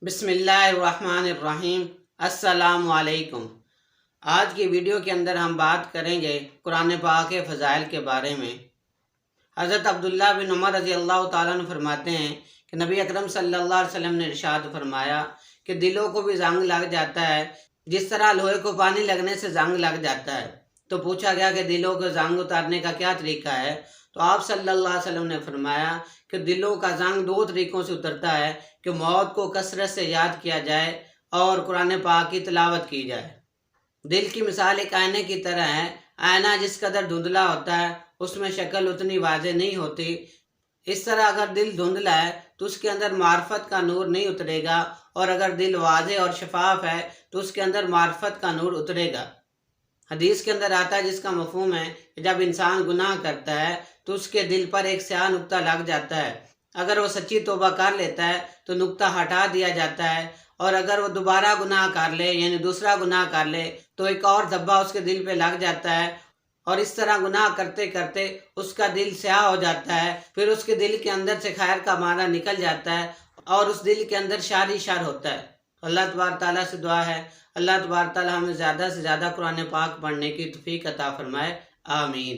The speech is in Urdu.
بسم اللہ الرحمن الرحیم۔ السلام علیکم۔ آج کی ویڈیو کے اندر ہم بات کریں گے قرآن پاک کے فضائل کے بارے میں۔ حضرت عبداللہ بن عمر رضی اللہ تعالیٰ عنہ فرماتے ہیں کہ نبی اکرم صلی اللہ علیہ وسلم نے ارشاد فرمایا کہ دلوں کو بھی زنگ لگ جاتا ہے جس طرح لوہے کو پانی لگنے سے زنگ لگ جاتا ہے۔ تو پوچھا گیا کہ دلوں کو زنگ اتارنے کا کیا طریقہ ہے؟ تو آپ صلی اللہ علیہ وسلم نے فرمایا کہ دلوں کا زنگ دو طریقوں سے اترتا ہے کہ موت کو کثرت سے یاد کیا جائے اور قرآن پاک کی تلاوت کی جائے۔ دل کی مثال ایک آئینے کی طرح ہے۔ آئینہ جس قدر دھندلا ہوتا ہے اس میں شکل اتنی واضح نہیں ہوتی۔ اس طرح اگر دل دھندلا ہے تو اس کے اندر معرفت کا نور نہیں اترے گا، اور اگر دل واضح اور شفاف ہے تو اس کے اندر معرفت کا نور اترے گا۔ حدیث کے اندر آتا ہے جس کا مفہوم ہے کہ جب انسان گناہ کرتا ہے تو اس کے دل پر ایک سیاہ نقطہ لگ جاتا ہے۔ اگر وہ سچی توبہ کر لیتا ہے تو نقطہ ہٹا دیا جاتا ہے، اور اگر وہ دوبارہ گناہ کر لے یعنی دوسرا گناہ کر لے تو ایک اور دھبا اس کے دل پہ لگ جاتا ہے، اور اس طرح گناہ کرتے کرتے اس کا دل سیاہ ہو جاتا ہے۔ پھر اس کے دل کے اندر سے خیر کا مادہ نکل جاتا ہے اور اس دل کے اندر شر ہی شر ہوتا ہے۔ اللہ تبارک تعالیٰ سے دعا ہے اللہ تبارک تعالیٰ ہمیں زیادہ سے زیادہ قرآن پاک پڑھنے کی توفیق عطا فرمائے۔ آمین۔